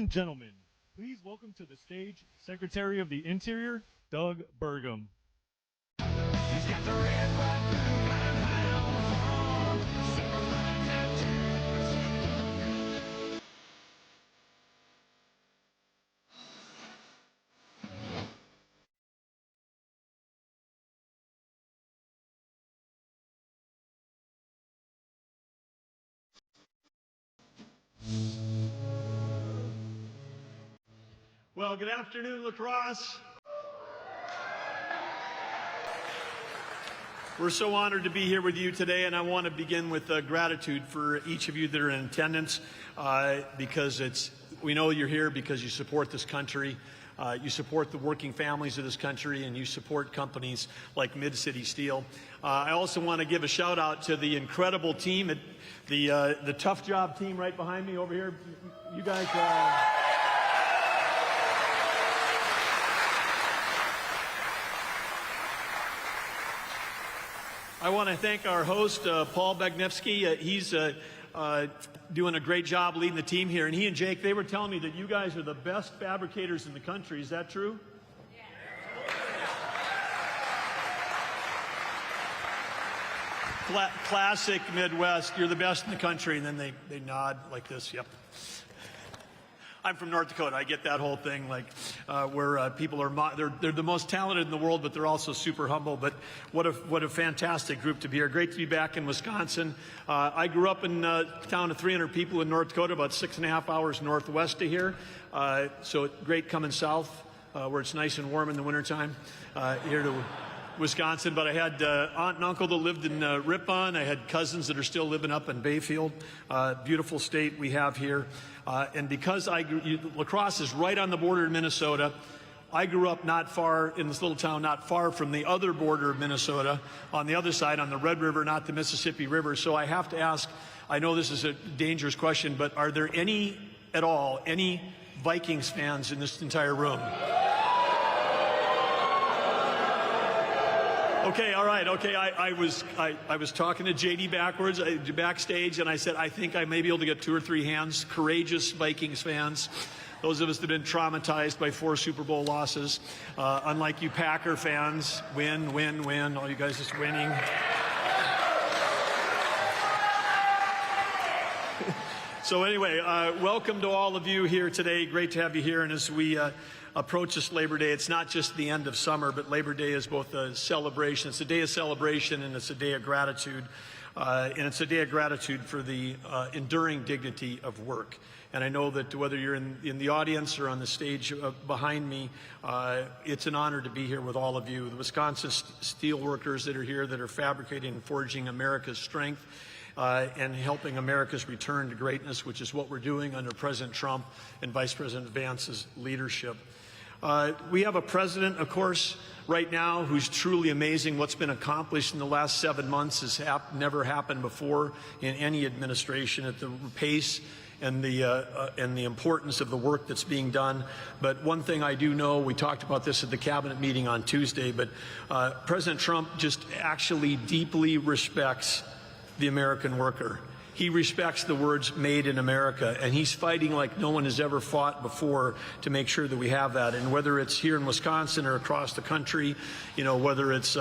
and gentlemen, please welcome to the stage Secretary of the Interior, Doug Burgum. He's got the red, white, blue, black, white on the farm. Samurai tattoos. Well, good afternoon, La Crosse. We're so honored to be here with you today, and I want to begin with gratitude for each of you that are in attendance, because we know you're here because you support this country, you support the working families of this country, and you support companies like Mid-City Steel. I also want to give a shout out to the incredible team, the Tough Job team right behind me over here. You guys. I want to thank our host, Paul Bagnevsky. He's doing a great job leading the team here. And he and Jake, they were telling me that you guys are the best fabricators in the country. Is that true? Yeah. Classic Midwest. You're the best in the country. And then they nod like this. Yep. I'm from North Dakota. I get that whole thing, like where people are they're the most talented in the world, but they're also super humble. But what a fantastic group to be here. Great to be back in Wisconsin. I grew up in a town of 300 people in North Dakota, about 6.5 hours northwest of here. So great coming south, where it's nice and warm in the wintertime, here to Wisconsin. But I had aunt and uncle that lived in Ripon. I had cousins that are still living up in Bayfield. Beautiful state we have here. And because La Crosse is right on the border of Minnesota, I grew up not far in this little town, not far from the other border of Minnesota, on the other side, on the Red River, not the Mississippi River. So I have to ask, I know this is a dangerous question, but are there any Vikings fans in this entire room? Okay, all right, okay. I was talking to JD backstage, and I said, I think I may be able to get 2 or 3 hands. Courageous Vikings fans. Those of us that have been traumatized by 4 Super Bowl losses. Unlike you Packer fans, win, win, win. All you guys just winning. So anyway, welcome to all of you here today. Great to have you here. And as we approach this Labor Day, it's not just the end of summer, but Labor Day is both a celebration. It's a day of celebration, and it's a day of gratitude. And it's a day of gratitude for the enduring dignity of work. And I know that whether you're in the audience or on the stage behind me, it's an honor to be here with all of you. The Wisconsin steel workers that are here, that are fabricating and forging America's strength, and helping America's return to greatness, which is what we're doing under President Trump and Vice President Vance's leadership. We have a president, of course, right now who's truly amazing. What's been accomplished in the last 7 months has never happened before in any administration, at the pace and the importance of the work that's being done. But one thing I do know, we talked about this at the cabinet meeting on Tuesday, but President Trump just actually deeply respects the American worker. He respects the words "made in America," and he's fighting like no one has ever fought before to make sure that we have that. And whether it's here in Wisconsin or across the country, you know, whether it's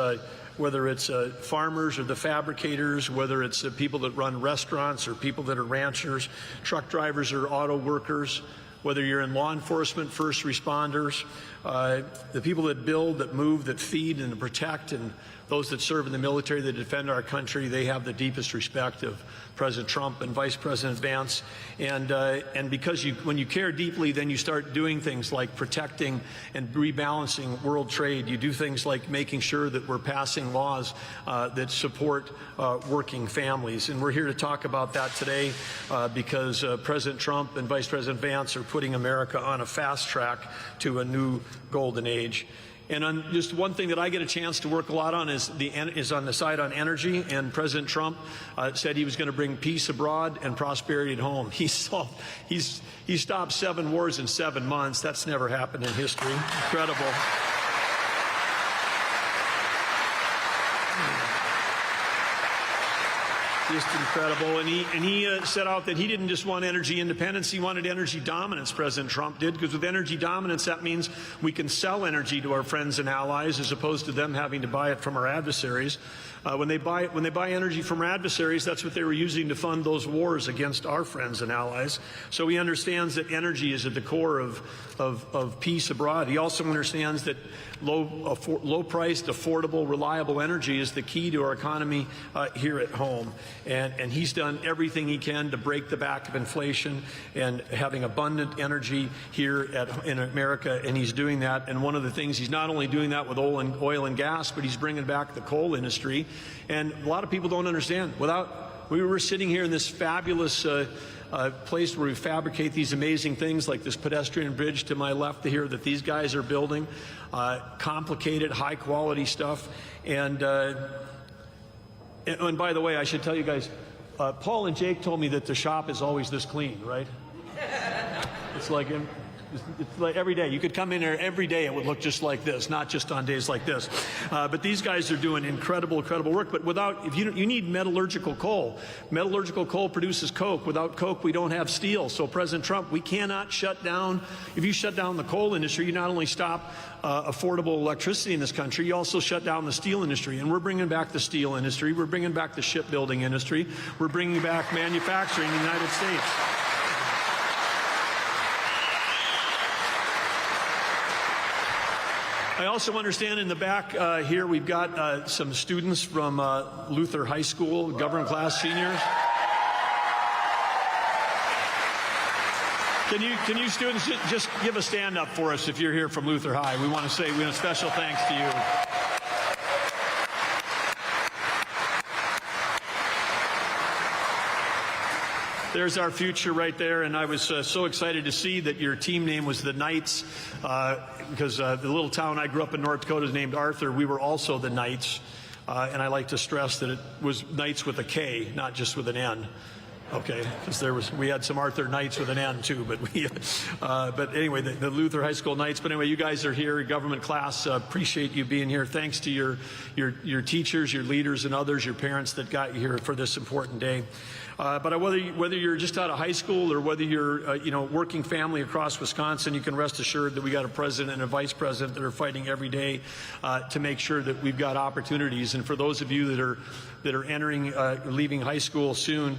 farmers or the fabricators, whether it's people that run restaurants or people that are ranchers, truck drivers or auto workers, whether you're in law enforcement, first responders, the people that build, that move, that feed and protect, and those that serve in the military, that defend our country, they have the deepest respect of President Trump and Vice President Vance. And because when you care deeply, then you start doing things like protecting and rebalancing world trade. You do things like making sure that we're passing laws that support working families. And we're here to talk about that today because President Trump and Vice President Vance are putting America on a fast track to a new golden age. And on just one thing that I get a chance to work a lot on is on the side on energy. And President Trump said he was going to bring peace abroad and prosperity at home. He stopped 7 wars in 7 months. That's never happened in history. Incredible. Just incredible. And he set out that he didn't just want energy independence, he wanted energy dominance, President Trump did, because with energy dominance, that means we can sell energy to our friends and allies as opposed to them having to buy it from our adversaries. When they buy energy from our adversaries, that's what they were using to fund those wars against our friends and allies. So he understands that energy is at the core of peace abroad. He also understands that low-priced, affordable, reliable energy is the key to our economy here at home. And he's done everything he can to break the back of inflation and having abundant energy here in America, and he's doing that. And one of the things, he's not only doing that with oil and gas, but he's bringing back the coal industry. And a lot of people don't understand. We were sitting here in this fabulous place where we fabricate these amazing things like this pedestrian bridge to my left here that these guys are building, complicated, high-quality stuff. And by the way, I should tell you guys, Paul and Jake told me that the shop is always this clean, right? It's like every day. You could come in here every day, it would look just like this, not just on days like this. But these guys are doing incredible work. But if you need metallurgical coal. Metallurgical coal produces coke. Without coke, we don't have steel. So President Trump, we cannot shut down. If you shut down the coal industry, you not only stop affordable electricity in this country, you also shut down the steel industry. And we're bringing back the steel industry. We're bringing back the shipbuilding industry. We're bringing back manufacturing in the United States. I also understand in the back here we've got some students from Luther High School, government class seniors. Can you students just give a stand up for us if you're here from Luther High? We want to say a special thanks to you. There's our future right there, and I was so excited to see that your team name was the Knights, because the little town I grew up in, North Dakota, is named Arthur. We were also the Knights, and I like to stress that it was Knights with a K, not just with an N. Okay, because we had some Arthur Knights with an N too, but anyway, the Luther High School Knights. But anyway, you guys are here, government class. Appreciate you being here. Thanks to your teachers, your leaders, and others, your parents that got you here for this important day. But whether you're just out of high school or whether you're working family across Wisconsin, you can rest assured that we got a president and a vice president that are fighting every day to make sure that we've got opportunities. And for those of you that are entering, leaving high school soon,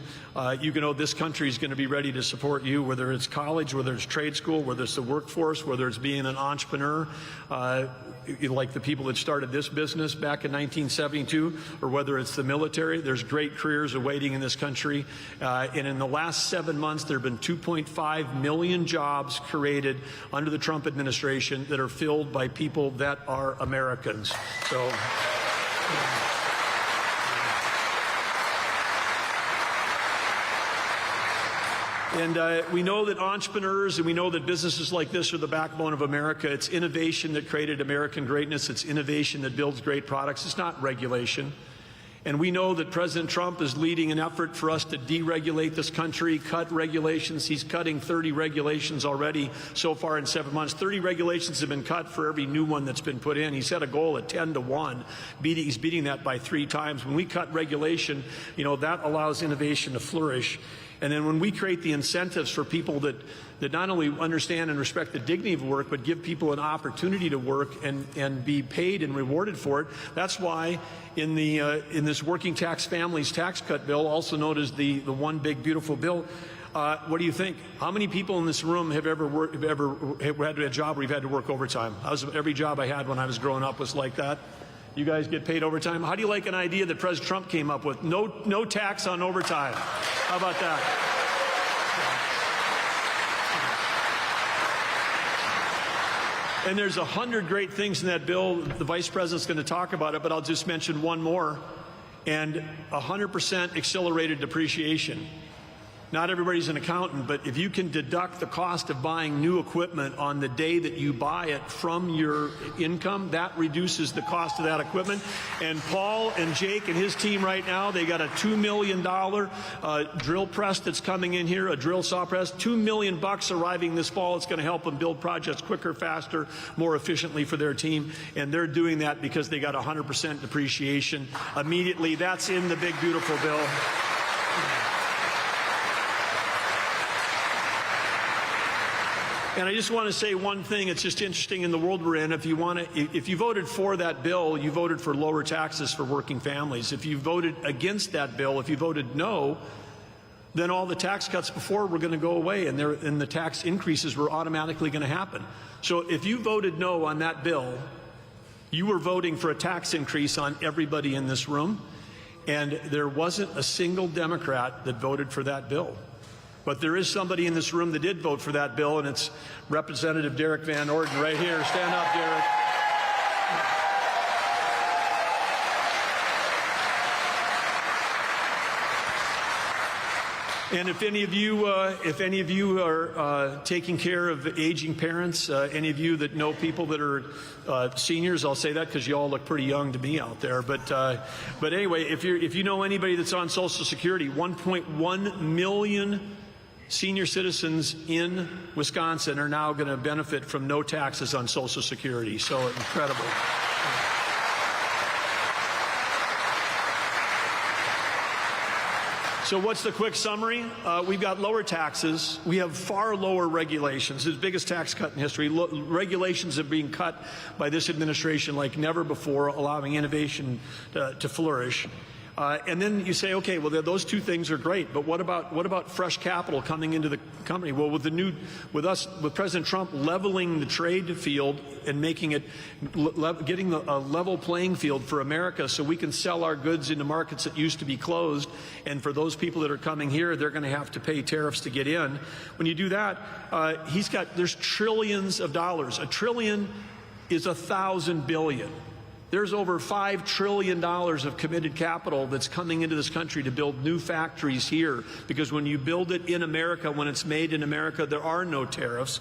you can know this country is going to be ready to support you, whether it's college, whether it's trade school, whether it's the workforce, whether it's being an entrepreneur, like the people that started this business back in 1972, or whether it's the military. There's great careers awaiting in this country. And in the last 7 months, there have been 2.5 million jobs created under the Trump administration that are filled by people that are Americans. So. And we know that entrepreneurs and we know that businesses like this are the backbone of America. It's innovation that created American greatness. It's innovation that builds great products. It's not regulation. And we know that President Trump is leading an effort for us to deregulate this country, cut regulations. He's cutting 30 regulations already so far in 7 months. 30 regulations have been cut for every new one that's been put in. He set a goal at 10 to 1. He's beating that by 3 times. When we cut regulation, that allows innovation to flourish. And then when we create the incentives for people that not only understand and respect the dignity of work, but give people an opportunity to work and be paid and rewarded for it, that's why in this working tax families tax cut bill, also known as the One Big Beautiful Bill, what do you think? How many people in this room have ever had a job where you've had to work overtime? Every job I had when I was growing up was like that. You guys get paid overtime. How do you like an idea that President Trump came up with? No tax on overtime. How about that? And there's 100 great things in that bill. The Vice President's going to talk about it, but I'll just mention one more. And 100% accelerated depreciation. Not everybody's an accountant, but if you can deduct the cost of buying new equipment on the day that you buy it from your income, that reduces the cost of that equipment. And Paul and Jake and his team right now, they got a $2 million drill press that's coming in here, a drill saw press, $2 million arriving this fall. It's going to help them build projects quicker, faster, more efficiently for their team. And they're doing that because they got 100% depreciation immediately. That's in the big, beautiful bill. And I just want to say one thing. It's just interesting in the world we're in. If you voted for that bill, you voted for lower taxes for working families. If you voted against that bill, if you voted no, then all the tax cuts before were going to go away, and the tax increases were automatically going to happen. So if you voted no on that bill, you were voting for a tax increase on everybody in this room, and there wasn't a single Democrat that voted for that bill. But there is somebody in this room that did vote for that bill, and it's Representative Derek Van Orden right here. Stand up, Derek. And if any of you are taking care of aging parents, any of you that know people that are seniors, I'll say that because you all look pretty young to me out there. But anyway, if you know anybody that's on Social Security, 1.1 million senior citizens in Wisconsin are now going to benefit from no taxes on Social Security. So incredible. So what's the quick summary? We've got lower taxes. We have far lower regulations. It's the biggest tax cut in history. Regulations are being cut by this administration like never before, allowing innovation to flourish. And then you say, okay, well, those two things are great, but what about fresh capital coming into the company? Well, with President Trump leveling the trade field and making it, getting a level playing field for America, so we can sell our goods into markets that used to be closed. And for those people that are coming here, they're going to have to pay tariffs to get in. When you do that, there's trillions of dollars. A trillion is 1,000 billion. There's over $5 trillion of committed capital that's coming into this country to build new factories here, because when you build it in America, when it's made in America, there are no tariffs.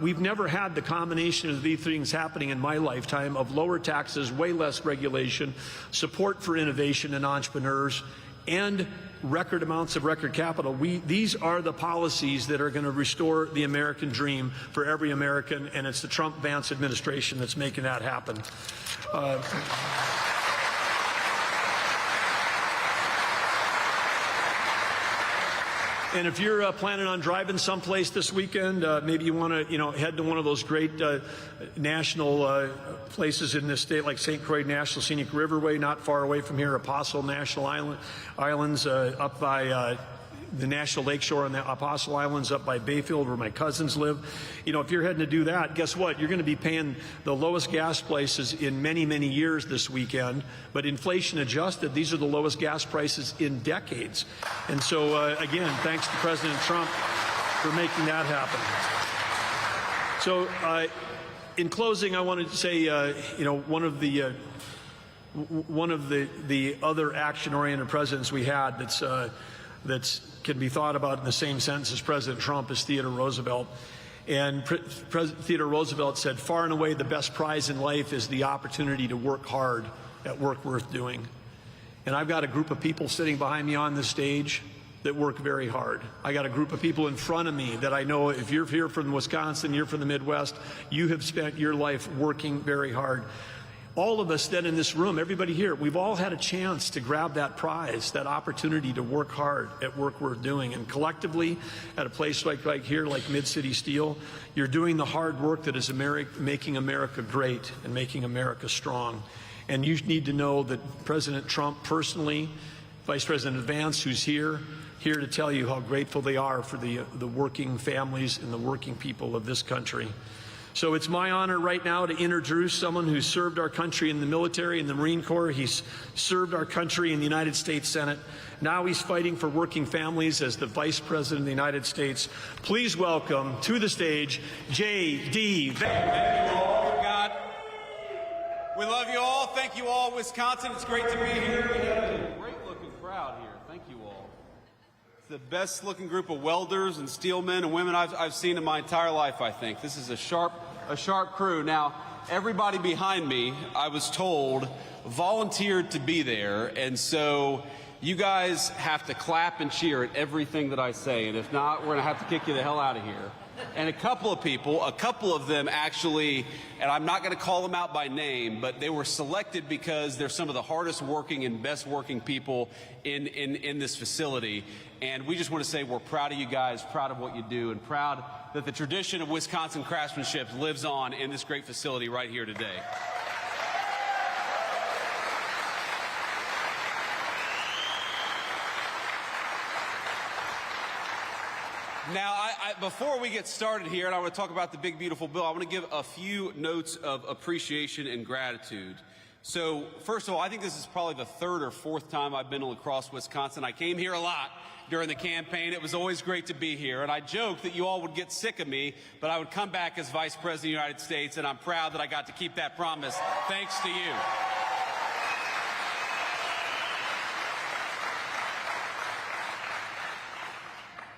We've never had the combination of these things happening in my lifetime of lower taxes, way less regulation, support for innovation and entrepreneurs, and record amounts of record capital. These are the policies that are going to restore the American dream for every American, and it's the Trump-Vance administration that's making that happen. And if you're planning on driving someplace this weekend, maybe you want to, head to one of those great national places in this state, like St. Croix National Scenic Riverway, not far away from here, Apostle National Islands, up by the National Lakeshore on the Apostle Islands, up by Bayfield where my cousins live. If you're heading to do that, guess what? You're going to be paying the lowest gas prices in many, many years this weekend. But inflation adjusted, these are the lowest gas prices in decades. And so, again, thanks to President Trump for making that happen. So, in closing, I wanted to say, one of the other action-oriented presidents we had that can be thought about in the same sentence as President Trump is Theodore Roosevelt. And Theodore Roosevelt said, far and away the best prize in life is the opportunity to work hard at work worth doing. And I've got a group of people sitting behind me on this stage that work very hard. I got a group of people in front of me that I know, if you're here from Wisconsin, you're from the Midwest, you have spent your life working very hard. All of us then in this room, everybody here, we've all had a chance to grab that prize, that opportunity to work hard at work worth doing. And collectively, at a place like here, like Mid-City Steel, you're doing the hard work that is making America great and making America strong. And you need to know that President Trump personally, Vice President Vance, who's here to tell you how grateful they are for the working families and the working people of this country. So it's my honor right now to introduce someone who served our country in the military, in the Marine Corps. He's served our country in the United States Senate. Now he's fighting for working families as the Vice President of the United States. Please welcome to the stage, J.D. Vance. Thank you all, God. We love you all. Thank you all, Wisconsin. It's great to be here. We have a great-looking crowd here. Thank you all. It's the best-looking group of welders and steel men and women I've seen in my entire life, I think. This is a sharp crew. Now, everybody behind me, I was told, volunteered to be there, and so you guys have to clap and cheer at everything that I say, and if not, we're going to have to kick you the hell out of here. And a couple of them actually, and I'm not going to call them out by name, but they were selected because they're some of the hardest working and best working people in this facility. And we just want to say we're proud of you guys, proud of what you do, and proud that the tradition of Wisconsin craftsmanship lives on in this great facility right here today. Now, before we get started here, and I want to talk about the big, beautiful bill, I want to give a few notes of appreciation and gratitude. So, first of all, I think this is probably the third or fourth time I've been to La Crosse, Wisconsin. I came here a lot during the campaign. It was always great to be here. And I joked that you all would get sick of me, but I would come back as Vice President of the United States, and I'm proud that I got to keep that promise thanks to you.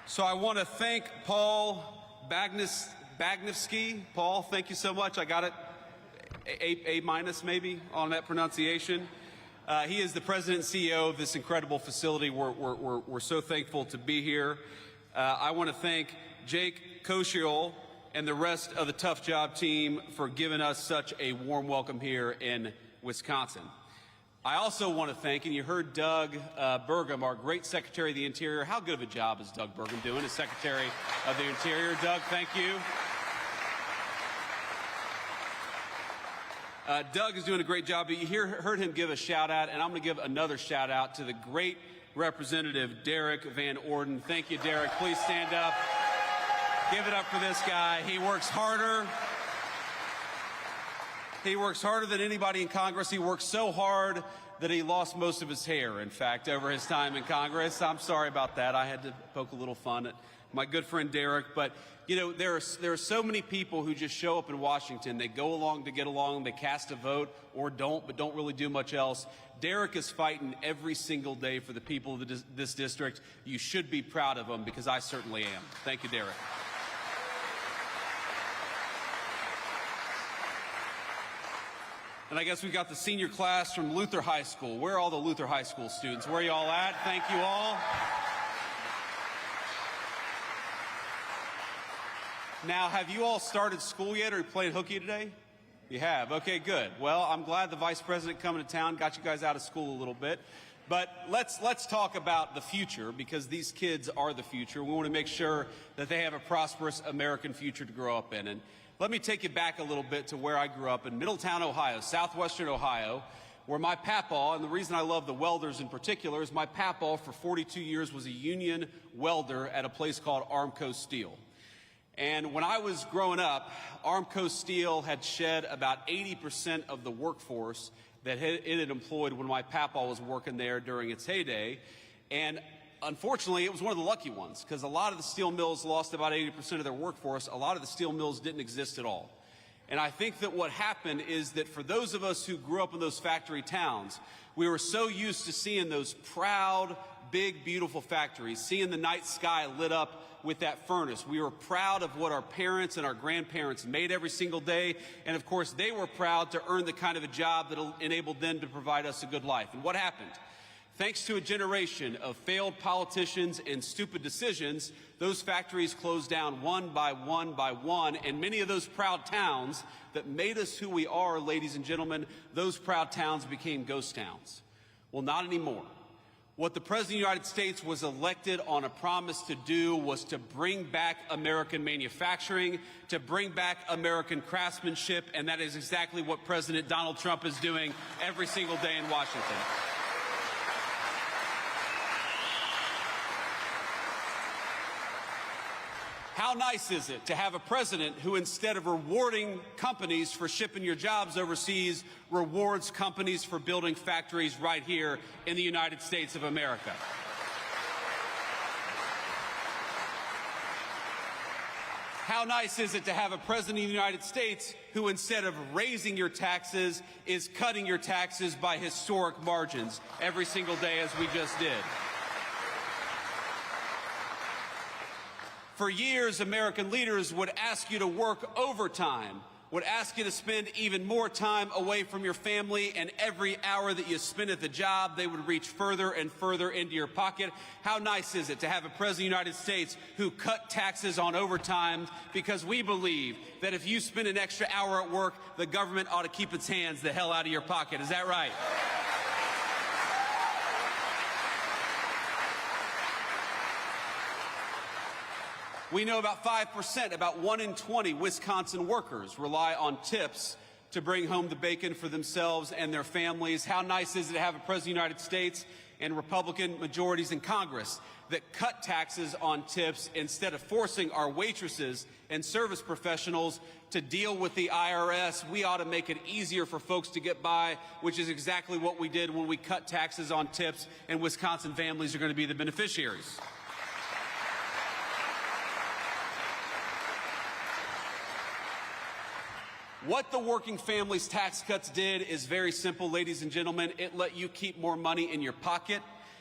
So I want to thank Paul Bagnevsky. Paul, thank you so much. I got it A minus maybe on that pronunciation. He is the president and CEO of this incredible facility. We're so thankful to be here. I want to thank Jake Koshiol and the rest of the Tough Job team for giving us such a warm welcome here in Wisconsin. I also want to thank, and you heard Doug Burgum, our great Secretary of the Interior. How good of a job is Doug Burgum doing as Secretary of the Interior? Doug, thank you. Doug is doing a great job. But you heard him give a shout out, and I'm going to give another shout out to the great Representative Derek Van Orden. Thank you, Derek. Please stand up. Give it up for this guy. He works harder. He works harder than anybody in Congress. He works so hard that he lost most of his hair, in fact, over his time in Congress. I'm sorry about that. I had to poke a little fun at my good friend Derek. But, you know, there are so many people who just show up in Washington. They go along to get along. They cast a vote or don't, but don't really do much else. Derek is fighting every single day for the people of this district. You should be proud of him, because I certainly am. Thank you, Derek. And I guess we've got the senior class from Luther High School. Where are all the Luther High School students? Where are y'all at? Thank you all. Now, have you all started school yet, or are you playing hooky today? You have. Okay, good. Well, I'm glad the Vice President coming to town got you guys out of school a little bit. But let's talk about the future, because these kids are the future. We want to make sure that they have a prosperous American future to grow up in. And let me take you back a little bit to where I grew up in Middletown, Ohio, southwestern Ohio, where my papaw, and the reason I love the welders in particular is my papaw for 42 years was a union welder at a place called Armco Steel. And when I was growing up, Armco Steel had shed about 80% of the workforce that it had employed when my papaw was working there during its heyday. And unfortunately, it was one of the lucky ones, because a lot of the steel mills lost about 80% of their workforce. A lot of the steel mills didn't exist at all. And I think that what happened is that for those of us who grew up in those factory towns, we were so used to seeing those proud, big, beautiful factories, seeing the night sky lit up with that furnace. We were proud of what our parents and our grandparents made every single day. And of course, they were proud to earn the kind of a job that enabled them to provide us a good life. And what happened? Thanks to a generation of failed politicians and stupid decisions, those factories closed down one by one by one, and many of those proud towns that made us who we are, ladies and gentlemen, those proud towns became ghost towns. Well, not anymore. What the President of the United States was elected on a promise to do was to bring back American manufacturing, to bring back American craftsmanship, and that is exactly what President Donald Trump is doing every single day in Washington. How nice is it to have a president who, instead of rewarding companies for shipping your jobs overseas, rewards companies for building factories right here in the United States of America? How nice is it to have a president of the United States who, instead of raising your taxes, is cutting your taxes by historic margins every single day, as we just did? For years, American leaders would ask you to work overtime would ask you to spend even more time away from your family, and every hour that you spend at the job, they would reach further and further into your pocket. How nice is it to have a President of the United States who cut taxes on overtime, because we believe that if you spend an extra hour at work, the government ought to keep its hands the hell out of your pocket. Is that right? We know about 5%, about 1 in 20 Wisconsin workers rely on tips to bring home the bacon for themselves and their families. How nice is it to have a President of the United States and Republican majorities in Congress that cut taxes on tips instead of forcing our waitresses and service professionals to deal with the IRS. We ought to make it easier for folks to get by, which is exactly what we did when we cut taxes on tips, and Wisconsin families are going to be the beneficiaries. What the working families tax cuts did is very simple, ladies and gentlemen. It let you keep more money in your pocket.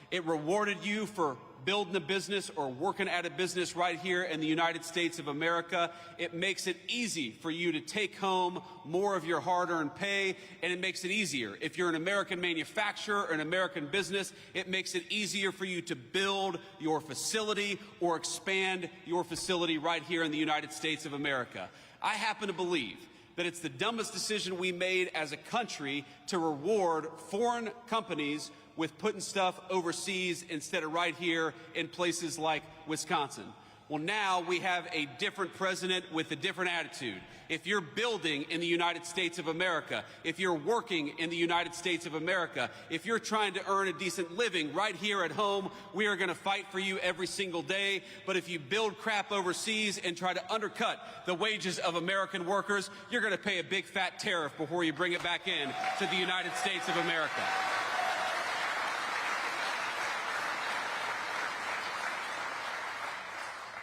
It rewarded you for building a business or working at a business right here in the United States of America. It makes it easy for you to take home more of your hard-earned pay, and it makes it easier. If you're an American manufacturer or an American business, it makes it easier for you to build your facility or expand your facility right here in the United States of America. I happen to believe that it's the dumbest decision we made as a country to reward foreign companies with putting stuff overseas instead of right here in places like Wisconsin. Well, now we have a different president with a different attitude. If you're building in the United States of America, if you're working in the United States of America, if you're trying to earn a decent living right here at home, we are going to fight for you every single day. But if you build crap overseas and try to undercut the wages of American workers, you're going to pay a big fat tariff before you bring it back in to the United States of America.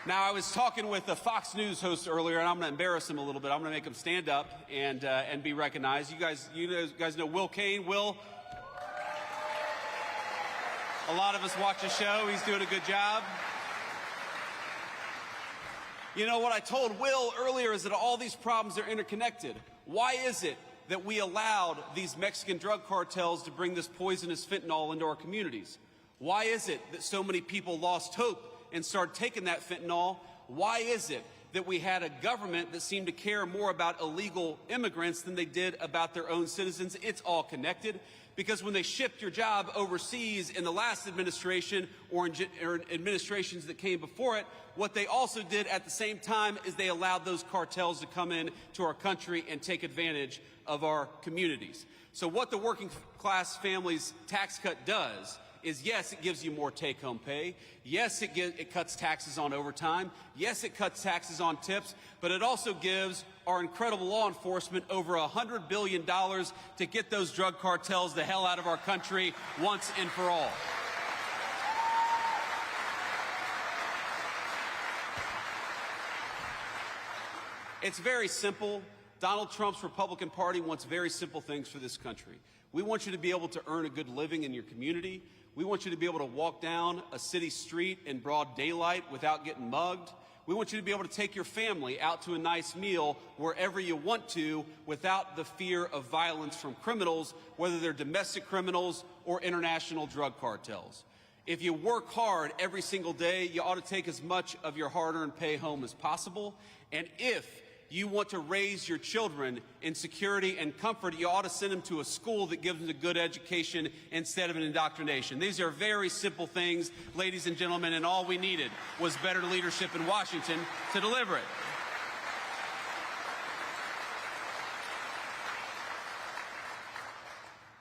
Now, I was talking with a Fox News host earlier, and I'm going to embarrass him a little bit. I'm going to make him stand up and be recognized. You guys know Will Kane. Will, a lot of us watch his show. He's doing a good job. You know, what I told Will earlier is that all these problems are interconnected. Why is it that we allowed these Mexican drug cartels to bring this poisonous fentanyl into our communities? Why is it that so many people lost hope and started taking that fentanyl? Why is it that we had a government that seemed to care more about illegal immigrants than they did about their own citizens? It's all connected, because when they shipped your job overseas in the last administration or in administrations that came before it, what they also did at the same time is they allowed those cartels to come in to our country and take advantage of our communities. So what the working class families tax cut does is, yes, it gives you more take-home pay. Yes, it cuts taxes on overtime. Yes, it cuts taxes on tips. But it also gives our incredible law enforcement over $100 billion to get those drug cartels the hell out of our country once and for all. It's very simple. Donald Trump's Republican Party wants very simple things for this country. We want you to be able to earn a good living in your community. We want you to be able to walk down a city street in broad daylight without getting mugged. We want you to be able to take your family out to a nice meal wherever you want to without the fear of violence from criminals, whether they're domestic criminals or international drug cartels. If you work hard every single day, you ought to take as much of your hard-earned pay home as possible. And if you want to raise your children in security and comfort, you ought to send them to a school that gives them a good education instead of an indoctrination. These are very simple things, ladies and gentlemen, and all we needed was better leadership in Washington to deliver it.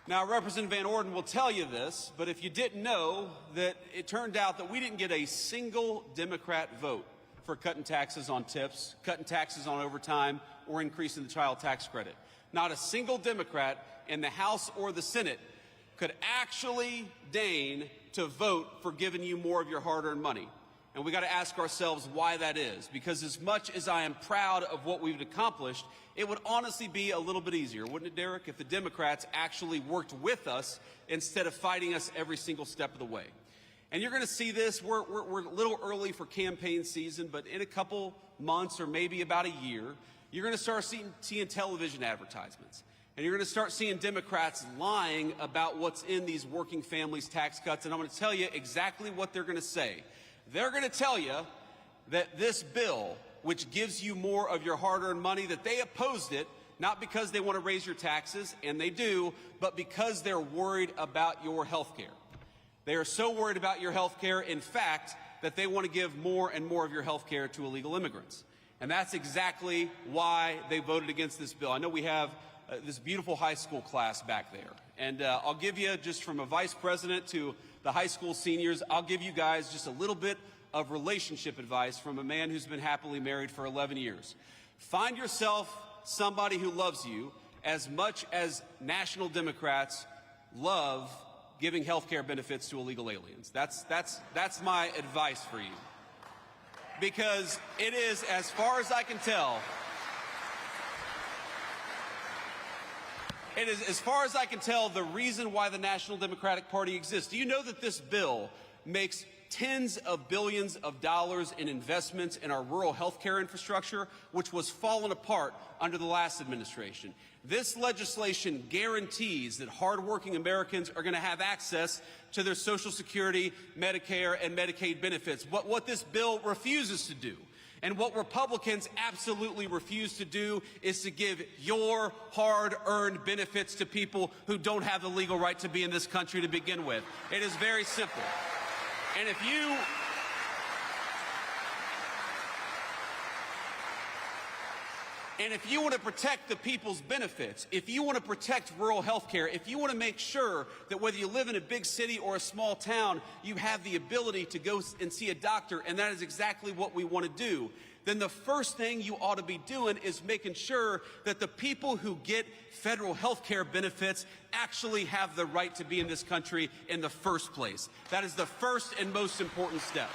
Now, Representative Van Orden will tell you this, but if you didn't know, that it turned out that we didn't get a single Democrat vote for cutting taxes on tips, cutting taxes on overtime, or increasing the child tax credit. Not a single Democrat in the House or the Senate could actually deign to vote for giving you more of your hard-earned money. And we got to ask ourselves why that is. Because as much as I am proud of what we've accomplished, it would honestly be a little bit easier, wouldn't it, Derek, if the Democrats actually worked with us instead of fighting us every single step of the way. And you're going to see this. We're a little early for campaign season, but in a couple months or maybe about a year, You're going to start seeing television advertisements. And you're going to start seeing Democrats lying about what's in these working families tax cuts. And I'm going to tell you exactly what they're going to say. They're going to tell you that this bill, which gives you more of your hard-earned money, that they opposed it, not because they want to raise your taxes, and they do, but because they're worried about your health care. They are so worried about your health care, in fact, that they want to give more and more of your health care to illegal immigrants. And that's exactly why they voted against this bill. I know we have this beautiful high school class back there. And I'll give you, just from a vice president to the high school seniors, I'll give you guys just a little bit of relationship advice from a man who's been happily married for 11 years. Find yourself somebody who loves you as much as national Democrats love giving health care benefits to illegal aliens. That's my advice for you. Because it is, as far as I can tell, it is, as far as I can tell, the reason why the National Democratic Party exists. Do you know that this bill makes tens of billions of dollars in investments in our rural health care infrastructure, which was fallen apart under the last administration? This legislation guarantees that hardworking Americans are going to have access to their Social Security, Medicare, and Medicaid benefits. What this bill refuses to do, and what Republicans absolutely refuse to do, is to give your hard-earned benefits to people who don't have the legal right to be in this country to begin with. It is very simple. And if you want to protect the people's benefits, if you want to protect rural health care, if you want to make sure that whether you live in a big city or a small town, you have the ability to go and see a doctor, and that is exactly what we want to do, then the first thing you ought to be doing is making sure that the people who get federal health care benefits actually have the right to be in this country in the first place. That is the first and most important step.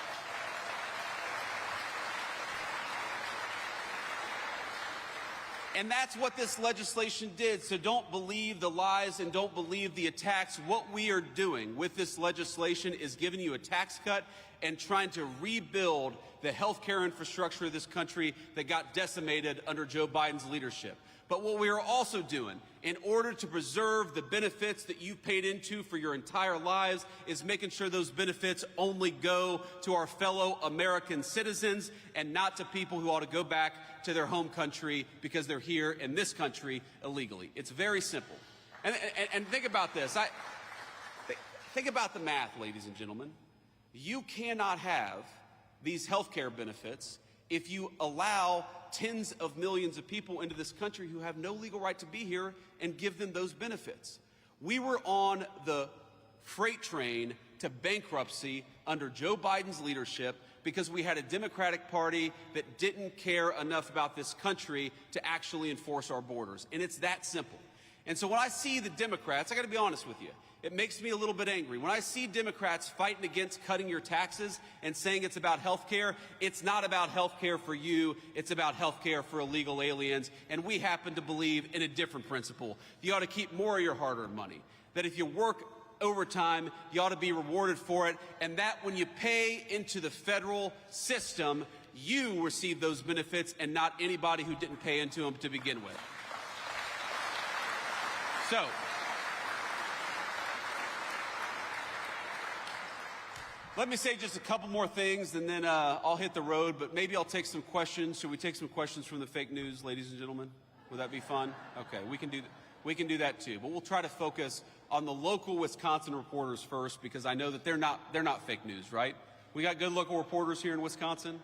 And that's what this legislation did. So don't believe the lies and don't believe the attacks. What we are doing with this legislation is giving you a tax cut and trying to rebuild the healthcare infrastructure of this country that got decimated under Joe Biden's leadership. But what we are also doing, in order to preserve the benefits that you've paid into for your entire lives, is making sure those benefits only go to our fellow American citizens and not to people who ought to go back to their home country because they're here in this country illegally. It's very simple. And think about this. Think about the math, ladies and gentlemen. You cannot have these health care benefits if you allow tens of millions of people into this country who have no legal right to be here and give them those benefits. We were on the freight train to bankruptcy under Joe Biden's leadership because we had a Democratic Party that didn't care enough about this country to actually enforce our borders. And it's that simple. And so when I see the Democrats, I got to be honest with you, it makes me a little bit angry. When I see Democrats fighting against cutting your taxes and saying it's about health care, it's not about health care for you, it's about health care for illegal aliens. And we happen to believe in a different principle. You ought to keep more of your hard-earned money. That if you work overtime, you ought to be rewarded for it. And that when you pay into the federal system, you receive those benefits and not anybody who didn't pay into them to begin with. So, let me say just a couple more things, and then I'll hit the road, but maybe I'll take some questions. Should we take some questions from the fake news, ladies and gentlemen? Would that be fun? Okay, we can do that too, but we'll try to focus on the local Wisconsin reporters first, because I know that they're not fake news, right? We got good local reporters here in Wisconsin?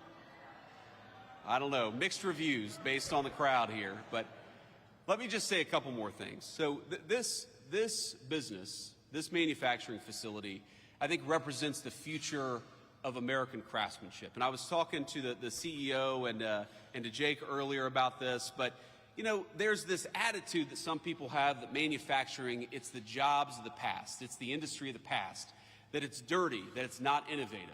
I don't know, mixed reviews based on the crowd here, but let me just say a couple more things. So this business, this manufacturing facility, I think represents the future of American craftsmanship. And I was talking to the CEO and to Jake earlier about this, but you know, there's this attitude that some people have that manufacturing, it's the jobs of the past, it's the industry of the past, that it's dirty, that it's not innovative.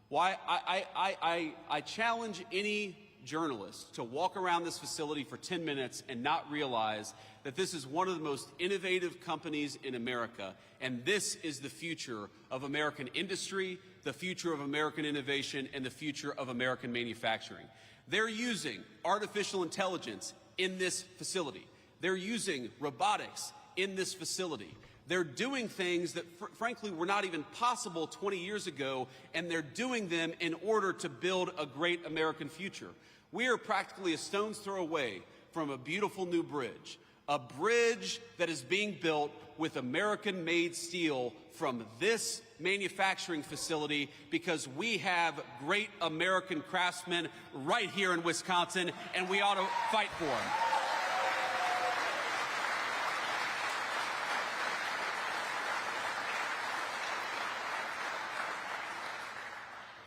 Why? I challenge any journalist to walk around this facility for 10 minutes and not realize that this is one of the most innovative companies in America, and this is the future of American industry, the future of American innovation, and the future of American manufacturing. They're using artificial intelligence in this facility. They're using robotics in this facility. They're doing things that, frankly, were not even possible 20 years ago, and they're doing them in order to build a great American future. We are practically a stone's throw away from a beautiful new bridge, a bridge that is being built with American-made steel from this manufacturing facility because we have great American craftsmen right here in Wisconsin, and we ought to fight for them.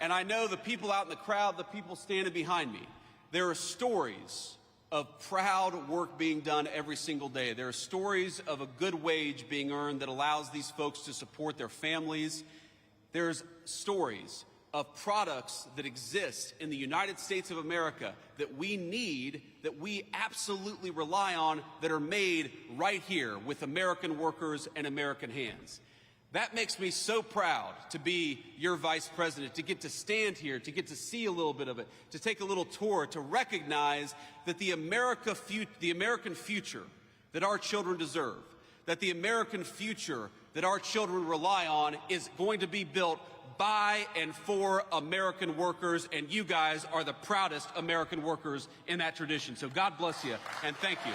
And I know the people out in the crowd, the people standing behind me, there are stories of proud work being done every single day. There are stories of a good wage being earned that allows these folks to support their families. There's stories of products that exist in the United States of America that we need, that we absolutely rely on, that are made right here with American workers and American hands. That makes me so proud to be your vice president, to get to stand here, to get to see a little bit of it, to take a little tour, to recognize that the American future that our children deserve, that the American future that our children rely on is going to be built by and for American workers, and you guys are the proudest American workers in that tradition. So God bless you, and thank you.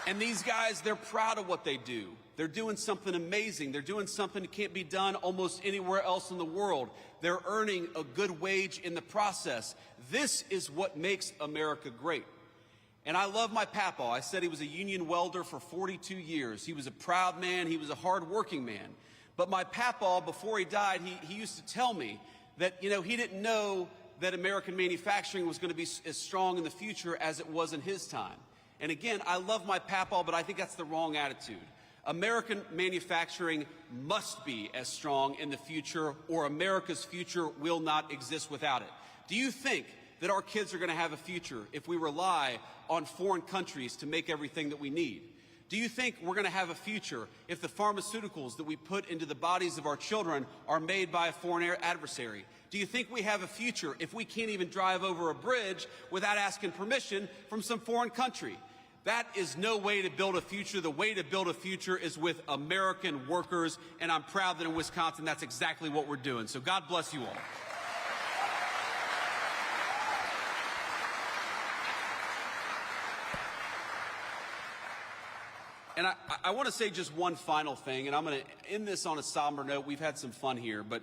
And these guys, they're proud of what they do. They're doing something amazing. They're doing something that can't be done almost anywhere else in the world. They're earning a good wage in the process. This is what makes America great. And I love my papa. I said he was a union welder for 42 years. He was a proud man. He was a hard-working man. But my papa, before he died, he used to tell me that, he didn't know that American manufacturing was going to be as strong in the future as it was in his time. And again, I love my papaw, but I think that's the wrong attitude. American manufacturing must be as strong in the future, or America's future will not exist without it. Do you think that our kids are going to have a future if we rely on foreign countries to make everything that we need? Do you think we're going to have a future if the pharmaceuticals that we put into the bodies of our children are made by a foreign adversary? Do you think we have a future if we can't even drive over a bridge without asking permission from some foreign country? That is no way to build a future. The way to build a future is with American workers, and I'm proud that in Wisconsin that's exactly what we're doing. So God bless you all. And I want to say just one final thing, and I'm going to end this on a somber note. We've had some fun here, but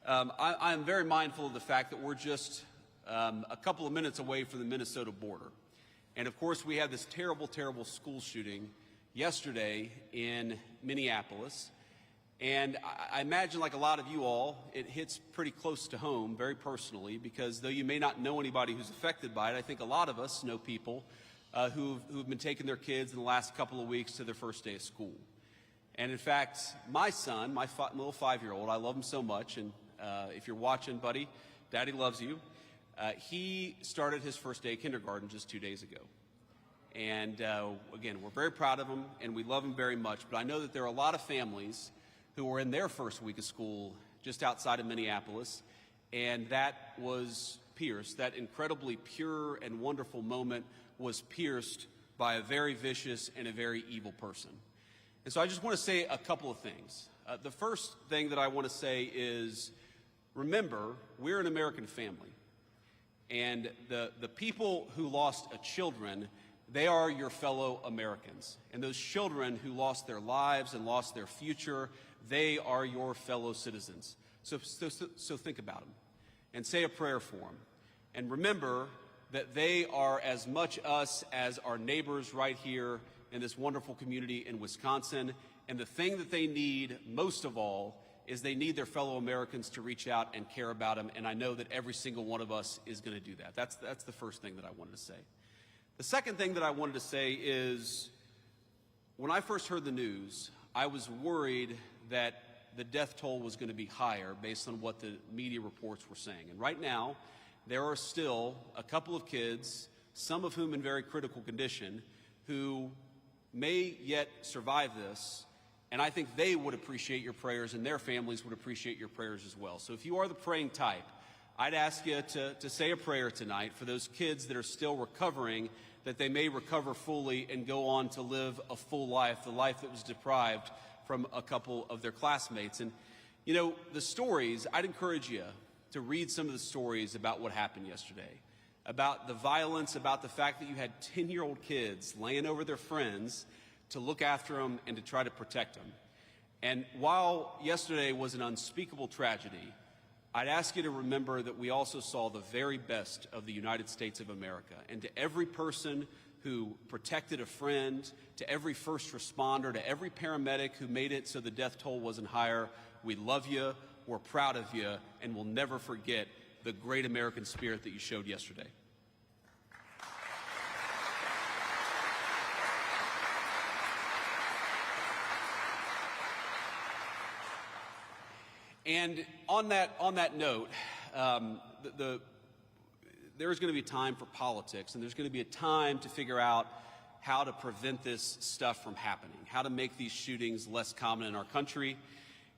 I am very mindful of the fact that we're just a couple of minutes away from the Minnesota border. And of course, we had this terrible, terrible school shooting yesterday in Minneapolis. And I imagine, like a lot of you all, it hits pretty close to home, very personally, because though you may not know anybody who's affected by it, I think a lot of us know people who've been taking their kids in the last couple of weeks to their first day of school. And in fact, my son, my little 5-year-old, I love him so much, and if you're watching, buddy, Daddy loves you. He started his first day of kindergarten just 2 days ago. And again, we're very proud of him, and we love him very much. But I know that there are a lot of families who were in their first week of school just outside of Minneapolis, and that was pierced. That incredibly pure and wonderful moment was pierced by a very vicious and a very evil person. And so I just want to say a couple of things. The first thing that I want to say is, remember, we're an American family. And the people who lost children, they are your fellow Americans. And those children who lost their lives and lost their future, they are your fellow citizens. So think about them and say a prayer for them. And remember that they are as much us as our neighbors right here in this wonderful community in Wisconsin. And the thing that they need most of all is they need their fellow Americans to reach out and care about them, and I know that every single one of us is going to do that. That's the first thing that I wanted to say. The second thing that I wanted to say is, when I first heard the news, I was worried that the death toll was going to be higher based on what the media reports were saying. And right now, there are still a couple of kids, some of whom in very critical condition, who may yet survive this, And I think they would appreciate your prayers, and their families would appreciate your prayers as well. So if you are the praying type, I'd ask you to say a prayer tonight for those kids that are still recovering, that they may recover fully and go on to live a full life, the life that was deprived from a couple of their classmates. And, you know, the stories, I'd encourage you to read some of the stories about what happened yesterday, about the violence, about the fact that you had 10-year-old kids laying over their friends to look after them and to try to protect them. And while yesterday was an unspeakable tragedy, I'd ask you to remember that we also saw the very best of the United States of America. And to every person who protected a friend, to every first responder, to every paramedic who made it so the death toll wasn't higher, we love you, we're proud of you, and we'll never forget the great American spirit that you showed yesterday. And on that note, there's going to be time for politics, and there's going to be a time to figure out how to prevent this stuff from happening, how to make these shootings less common in our country.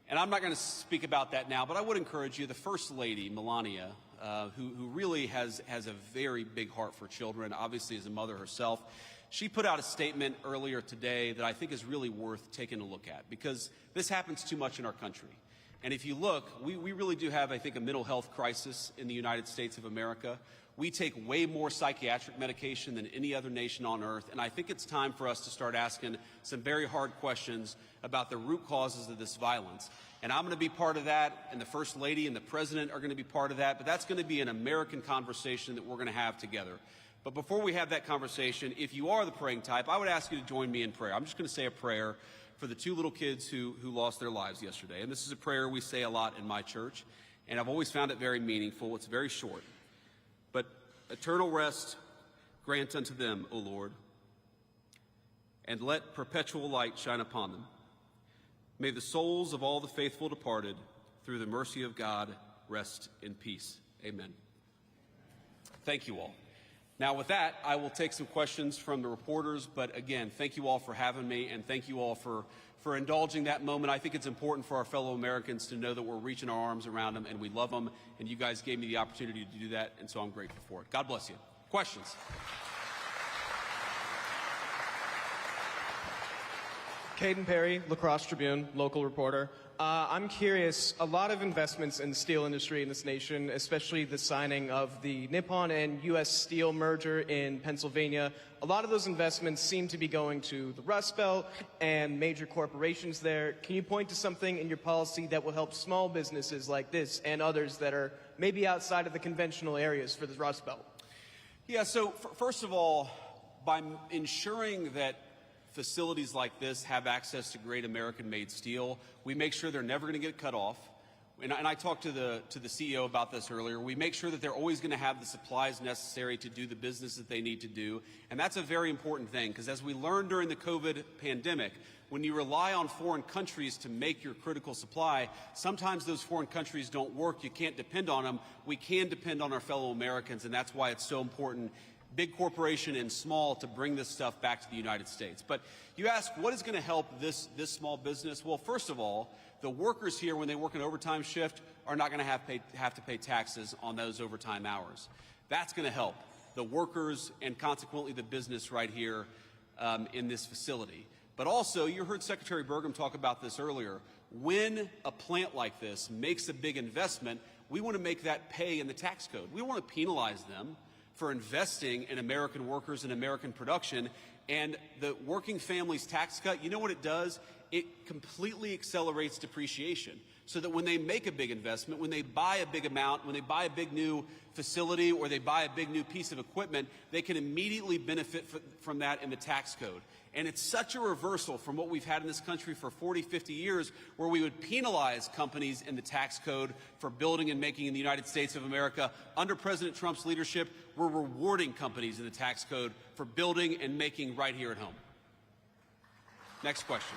And I'm not going to speak about that now, but I would encourage you, the First Lady, Melania, who really has a very big heart for children, obviously as a mother herself, she put out a statement earlier today that I think is really worth taking a look at, because this happens too much in our country. And if you look, we really do have, I think, a mental health crisis in the United States of America. We take way more psychiatric medication than any other nation on earth, and I think it's time for us to start asking some very hard questions about the root causes of this violence. And I'm going to be part of that, and the First Lady and the President are going to be part of that, but that's going to be an American conversation that we're going to have together. But before we have that conversation, if you are the praying type, I would ask you to join me in prayer. I'm just going to say a prayer for the two little kids who lost their lives yesterday. And this is a prayer we say a lot in my church, and I've always found it very meaningful. It's very short. But eternal rest grant unto them, O Lord, and let perpetual light shine upon them. May the souls of all the faithful departed, through the mercy of God, rest in peace. Amen. Thank you all. Now, with that, I will take some questions from the reporters, but again, thank you all for having me, and thank you all for indulging that moment. I think it's important for our fellow Americans to know that we're reaching our arms around them, and we love them, and you guys gave me the opportunity to do that, and so I'm grateful for it. God bless you. Questions? Caden Perry, La Crosse Tribune, local reporter. I'm curious, a lot of investments in the steel industry in this nation, especially the signing of the Nippon and U.S. Steel merger in Pennsylvania, a lot of those investments seem to be going to the Rust Belt and major corporations there. Can you point to something in your policy that will help small businesses like this and others that are maybe outside of the conventional areas for the Rust Belt? Yeah, so first of all, by ensuring that facilities like this have access to great American-made steel, we make sure they're never going to get cut off. And I talked to the CEO about this earlier. We make sure that they're always going to have the supplies necessary to do the business that they need to do. And that's a very important thing, because as we learned during the COVID pandemic, when you rely on foreign countries to make your critical supply, sometimes those foreign countries don't work. You can't depend on them. We can depend on our fellow Americans, and that's why it's so important, big corporation and small, to bring this stuff back to the United States. But you ask, what is going to help this small business? Well, first of all, the workers here, when they work an overtime shift, are not going to have to pay taxes on those overtime hours. That's going to help the workers and consequently the business right here in this facility. But also, you heard Secretary Burgum talk about this earlier. When a plant like this makes a big investment, we want to make that pay in the tax code. We don't want to penalize them for investing in American workers and American production. And the working families tax cut, you know what it does? It completely accelerates depreciation, so that when they make a big investment, when they buy a big amount, when they buy a big new facility or they buy a big new piece of equipment, they can immediately benefit from that in the tax code. And it's such a reversal from what we've had in this country for 40, 50 years, where we would penalize companies in the tax code for building and making in the United States of America. Under President Trump's leadership, we're rewarding companies in the tax code for building and making right here at home. Next question.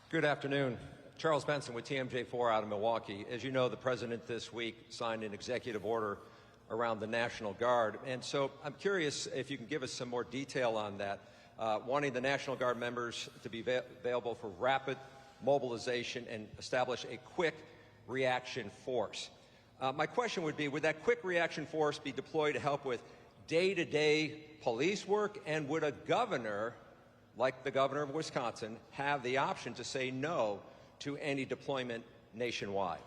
Good afternoon. Charles Benson with TMJ4 out of Milwaukee. As you know, the President this week signed an executive order around the National Guard. And so I'm curious if you can give us some more detail on that, wanting the National Guard members to be available for rapid mobilization and establish a quick reaction force. My question would be, would that quick reaction force be deployed to help with day-to-day police work, and would a governor, like the governor of Wisconsin, have the option to say no to any deployment nationwide?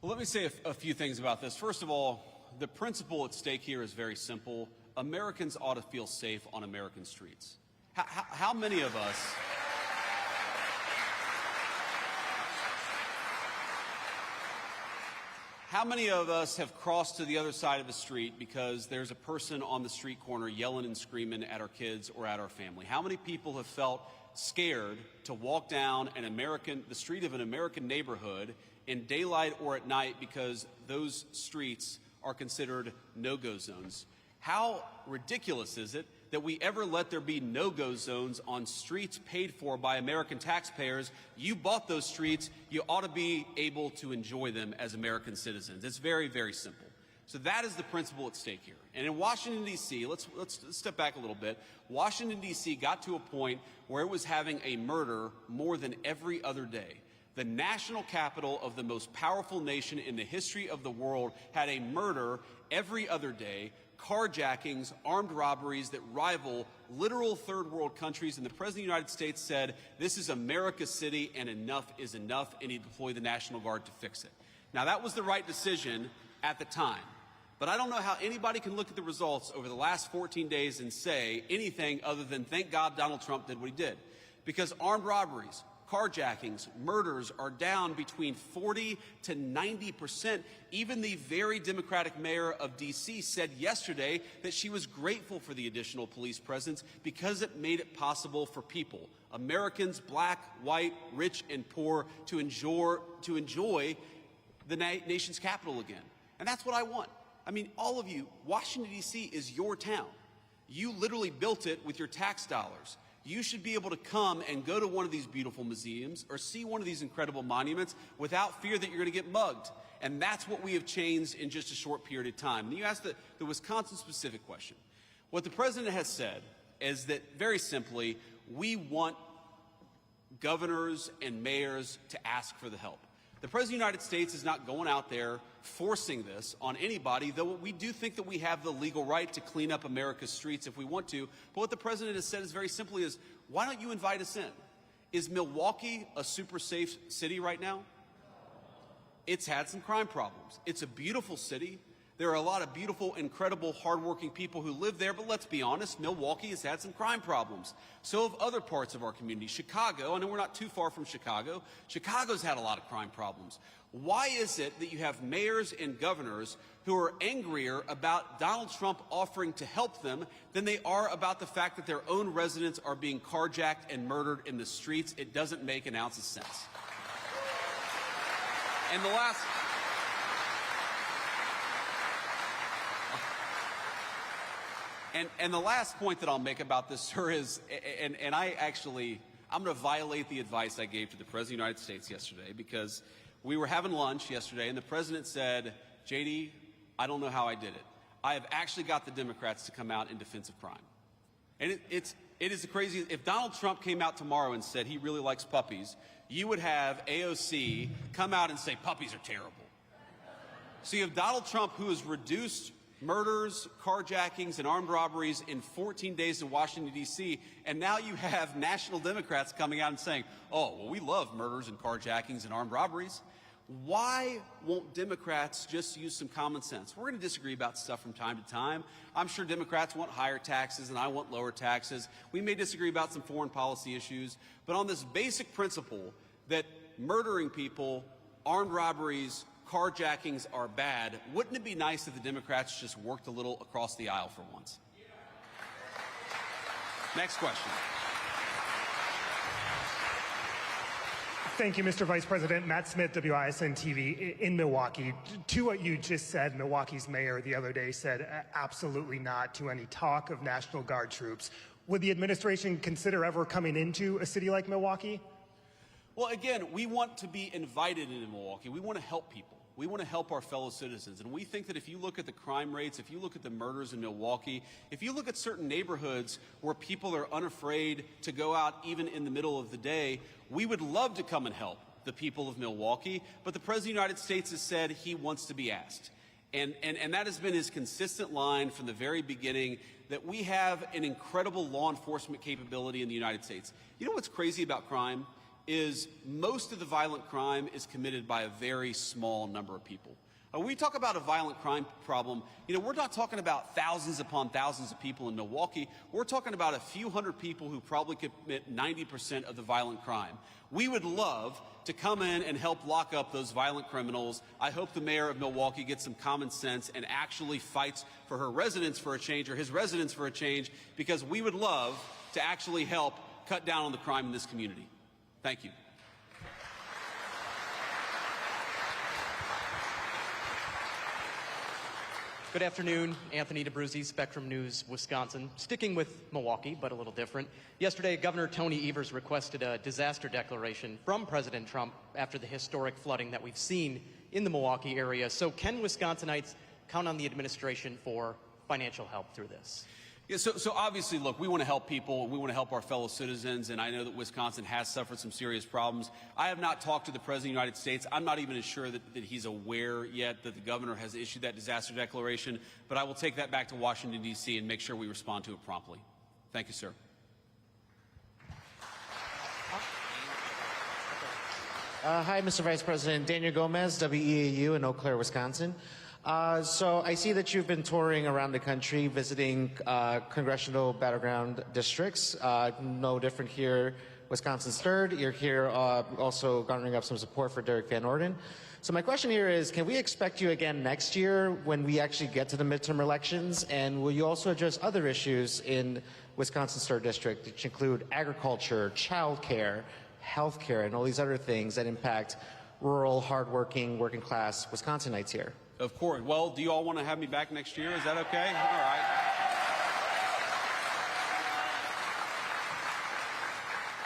Well, let me say a few things about this. First of all, the principle at stake here is very simple. Americans ought to feel safe on American streets. How many of us... How many of us have crossed to the other side of the street because there's a person on the street corner yelling and screaming at our kids or at our family? How many people have felt scared to walk down the street of an American neighborhood in daylight or at night because those streets are considered no-go zones? How ridiculous is it that we ever let there be no-go zones on streets paid for by American taxpayers? You bought those streets. You ought to be able to enjoy them as American citizens. It's very, very simple. So that is the principle at stake here. And in Washington, D.C., let's step back a little bit. Washington, D.C. got to a point where it was having a murder more than every other day. The national capital of the most powerful nation in the history of the world had a murder every other day, carjackings, armed robberies that rival literal third world countries, and the President of the United States said, this is America's city and enough is enough, and he deployed the National Guard to fix it. Now, that was the right decision at the time, but I don't know how anybody can look at the results over the last 14 days and say anything other than thank God Donald Trump did what he did, because armed robberies, carjackings, murders are down between 40 to 90%. Even the very Democratic mayor of D.C. said yesterday that she was grateful for the additional police presence because it made it possible for people, Americans, black, white, rich, and poor, to enjoy the nation's capital again. And that's what I want. I mean, all of you, Washington, D.C. is your town. You literally built it with your tax dollars. You should be able to come and go to one of these beautiful museums or see one of these incredible monuments without fear that you're going to get mugged. And that's what we have changed in just a short period of time. And you asked the Wisconsin-specific question. What the president has said is that, very simply, we want governors and mayors to ask for the help. The President of the United States is not going out there forcing this on anybody, though we do think that we have the legal right to clean up America's streets if we want to. But what the President has said is very simply is, why don't you invite us in? Is Milwaukee a super safe city right now? It's had some crime problems. It's a beautiful city. There are a lot of beautiful, incredible, hardworking people who live there, but let's be honest, Milwaukee has had some crime problems. So have other parts of our community. Chicago, I know we're not too far from Chicago. Chicago's had a lot of crime problems. Why is it that you have mayors and governors who are angrier about Donald Trump offering to help them than they are about the fact that their own residents are being carjacked and murdered in the streets? It doesn't make an ounce of sense. And the last... And the last point that I'll make about this, sir, is, I'm going to violate the advice I gave to the President of the United States yesterday, because we were having lunch yesterday, and the President said, JD, I don't know how I did it. I have actually got the Democrats to come out in defense of crime. And it is crazy. If Donald Trump came out tomorrow and said he really likes puppies, you would have AOC come out and say puppies are terrible. So you have Donald Trump, who has reduced murders, carjackings, and armed robberies in 14 days in Washington, D.C., and now you have national Democrats coming out and saying, oh, well, we love murders and carjackings and armed robberies. Why won't Democrats just use some common sense? We're going to disagree about stuff from time to time. I'm sure Democrats want higher taxes and I want lower taxes. We may disagree about some foreign policy issues, but on this basic principle that murdering people, armed robberies, carjackings are bad, wouldn't it be nice if the Democrats just worked a little across the aisle for once? Next question. Thank you, Mr. Vice President. Matt Smith, WISN-TV in Milwaukee. To what you just said, Milwaukee's mayor the other day said absolutely not to any talk of National Guard troops. Would the administration consider ever coming into a city like Milwaukee? Well, again, we want to be invited into Milwaukee. We want to help people. We want to help our fellow citizens. And we think that if you look at the crime rates, if you look at the murders in Milwaukee, if you look at certain neighborhoods where people are unafraid to go out even in the middle of the day, we would love to come and help the people of Milwaukee. But the President of the United States has said he wants to be asked. And that has been his consistent line from the very beginning, that we have an incredible law enforcement capability in the United States. You know what's crazy about crime? Is most of the violent crime is committed by a very small number of people. When we talk about a violent crime problem, you know, we're not talking about thousands upon thousands of people in Milwaukee. We're talking about a few hundred people who probably commit 90% of the violent crime. We would love to come in and help lock up those violent criminals. I hope the mayor of Milwaukee gets some common sense and actually fights for her residents for a change, or his residents for a change, because we would love to actually help cut down on the crime in this community. Thank you. Good afternoon, Anthony DeBruzzi, Spectrum News, Wisconsin. Sticking with Milwaukee, but a little different. Yesterday, Governor Tony Evers requested a disaster declaration from President Trump after the historic flooding that we've seen in the Milwaukee area. So can Wisconsinites count on the administration for financial help through this? Yeah, so obviously, look, we want to help people, we want to help our fellow citizens, and I know that Wisconsin has suffered some serious problems. I have not talked to the President of the United States. I'm not even sure that he's aware yet that the governor has issued that disaster declaration, but I will take that back to Washington, D.C. and make sure we respond to it promptly. Thank you, sir. Hi, Mr. Vice President. Daniel Gomez, WEAU in Eau Claire, Wisconsin. So I see that you've been touring around the country, visiting congressional battleground districts. No different here, Wisconsin's third. You're here also garnering up some support for Derek Van Orden. So my question here is, can we expect you again next year when we actually get to the midterm elections? And will you also address other issues in Wisconsin's third district, which include agriculture, childcare, healthcare, and all these other things that impact rural, hardworking, working class Wisconsinites here? Of course. Well, do you all want to have me back next year? Is that okay? All right.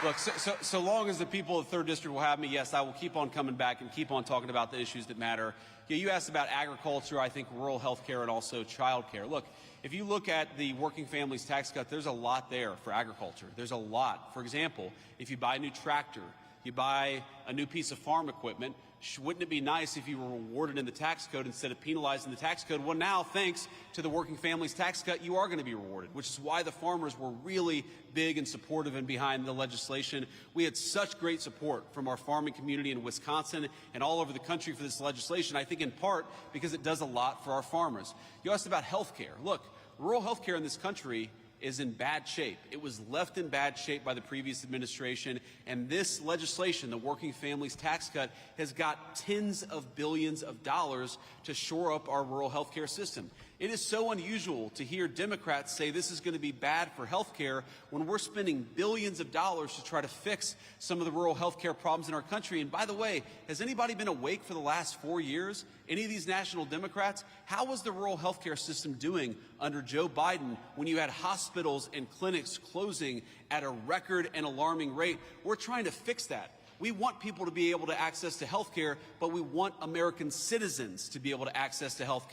Look, so long as the people of the 3rd District will have me, yes, I will keep on coming back and keep on talking about the issues that matter. You asked about agriculture, I think rural health care, and also child care. Look, if you look at the working families tax cut, there's a lot there for agriculture. There's a lot. For example, if you buy a new tractor, you buy a new piece of farm equipment, wouldn't it be nice if you were rewarded in the tax code instead of penalized in the tax code? Well, now, thanks to the working families tax cut, you are going to be rewarded, which is why the farmers were really big and supportive and behind the legislation. We had such great support from our farming community in Wisconsin and all over the country for this legislation, I think in part because it does a lot for our farmers. You asked about health care. Look, rural health care in this country is in bad shape. It was left in bad shape by the previous administration, and this legislation, the Working Families Tax Cut, has got tens of billions of dollars to shore up our rural health care system. It is so unusual to hear Democrats say this is going to be bad for health care when we're spending billions of dollars to try to fix some of the rural health care problems in our country. And by the way, has anybody been awake for the last 4 years? Any of these national Democrats? How was the rural health care system doing under Joe Biden when you had hospitals and clinics closing at a record and alarming rate? We're trying to fix that. We want people to be able to access to health care, but we want American citizens to be able to access health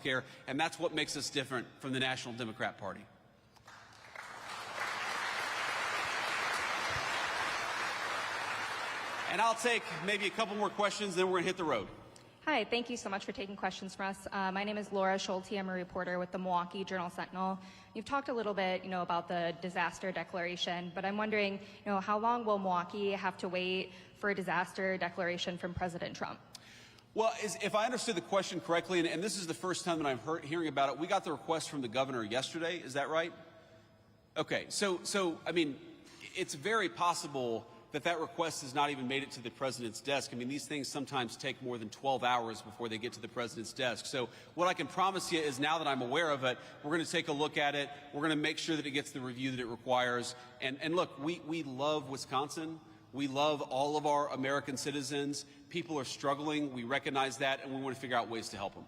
care, and that's what makes us different from the National Democrat Party. And I'll take maybe a couple more questions, then we're going to hit the road. Hi, thank you so much for taking questions from us. My name is Laura Schulte. I'm a reporter with the Milwaukee Journal-Sentinel. You've talked a little bit, about the disaster declaration, but I'm wondering, how long will Milwaukee have to wait for a disaster declaration from President Trump? Well, if I understood the question correctly, and this is the first time that I'm hearing about it, we got the request from the governor yesterday. Is that right? Okay, so I mean, it's very possible that request has not even made it to the president's desk. I mean, these things sometimes take more than 12 hours before they get to the president's desk. So what I can promise you is now that I'm aware of it, we're going to take a look at it. We're going to make sure that it gets the review that it requires. And look, we love Wisconsin. We love all of our American citizens. People are struggling. We recognize that, and we want to figure out ways to help them.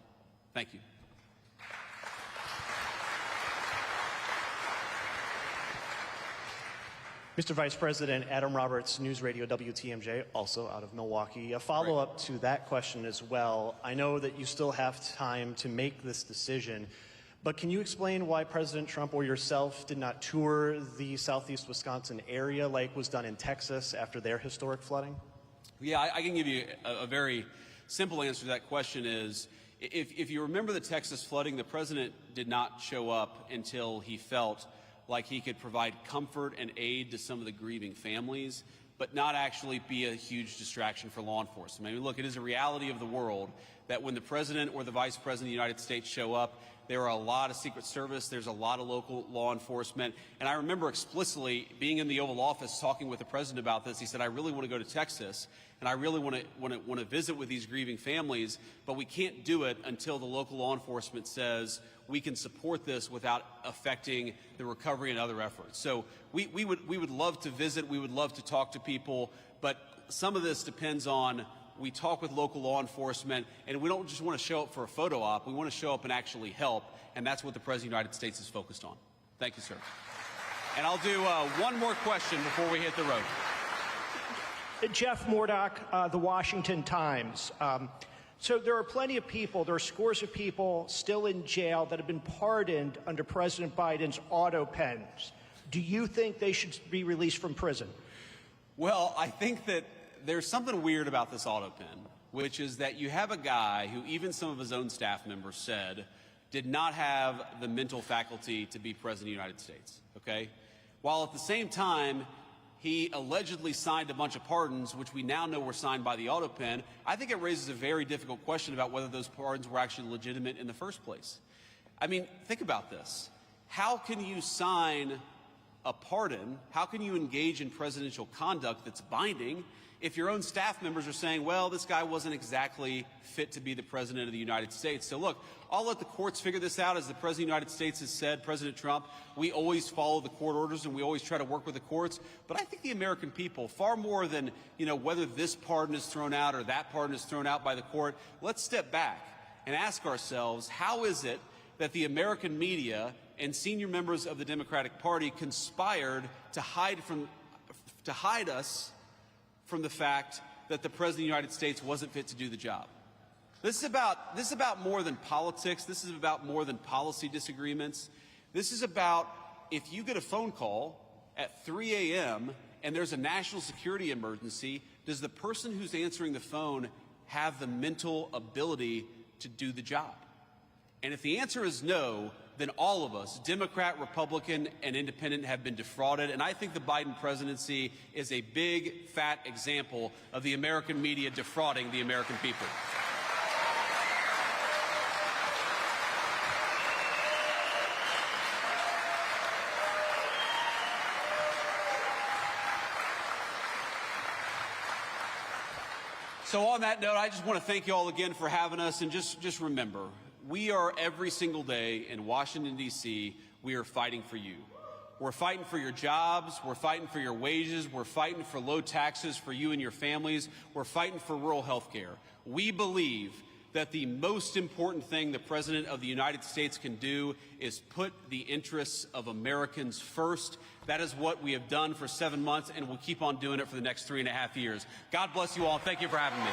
Thank you. Mr. Vice President, Adam Roberts, News Radio WTMJ, also out of Milwaukee. A follow-up to that question as well. I know that you still have time to make this decision, but can you explain why President Trump or yourself did not tour the southeast Wisconsin area like was done in Texas after their historic flooding? Yeah, I can give you a very simple answer to that question is, if you remember the Texas flooding, the president did not show up until he felt like he could provide comfort and aid to some of the grieving families, but not actually be a huge distraction for law enforcement. I mean, look, it is a reality of the world that when the president or the vice president of the United States show up, there are a lot of Secret Service, there's a lot of local law enforcement. And I remember explicitly being in the Oval Office talking with the president about this. He said, I really want to go to Texas, and I really want to visit with these grieving families, but we can't do it until the local law enforcement says we can support this without affecting the recovery and other efforts. So we would love to visit, we would love to talk to people, but some of this depends on we talk with local law enforcement, and we don't just want to show up for a photo op. We want to show up and actually help, and that's what the President of the United States is focused on. Thank you, sir. And I'll do one more question before we hit the road. Jeff Murdoch, The Washington Times. So there are plenty of people, there are scores of people still in jail that have been pardoned under President Biden's auto pens. Do you think they should be released from prison? Well, I think that there's something weird about this auto pen, which is that you have a guy who even some of his own staff members said did not have the mental faculty to be president of the United States, okay? While at the same time, he allegedly signed a bunch of pardons, which we now know were signed by the auto pen. I think it raises a very difficult question about whether those pardons were actually legitimate in the first place. I mean, think about this. How can you sign a pardon? How can you engage in presidential conduct that's binding if your own staff members are saying, well, this guy wasn't exactly fit to be the president of the United States? So look, I'll let the courts figure this out. As the president of the United States has said, President Trump, we always follow the court orders and we always try to work with the courts. But I think the American people, far more than, whether this pardon is thrown out or that pardon is thrown out by the court, let's step back and ask ourselves, how is it that the American media and senior members of the Democratic Party conspired to hide us from the fact that the President of the United States wasn't fit to do the job? This is about more than politics. This is about more than policy disagreements. This is about if you get a phone call at 3 a.m. and there's a national security emergency, does the person who's answering the phone have the mental ability to do the job? And if the answer is no, then all of us, Democrat, Republican, and Independent, have been defrauded. And I think the Biden presidency is a big, fat example of the American media defrauding the American people. So on that note, I just want to thank you all again for having us, and just remember, we are every single day in Washington, D.C., we are fighting for you. We're fighting for your jobs, we're fighting for your wages, we're fighting for low taxes for you and your families, we're fighting for rural health care. We believe that the most important thing the President of the United States can do is put the interests of Americans first. That is what we have done for 7 months, and we'll keep on doing it for the next 3.5 years. God bless you all, and thank you for having me.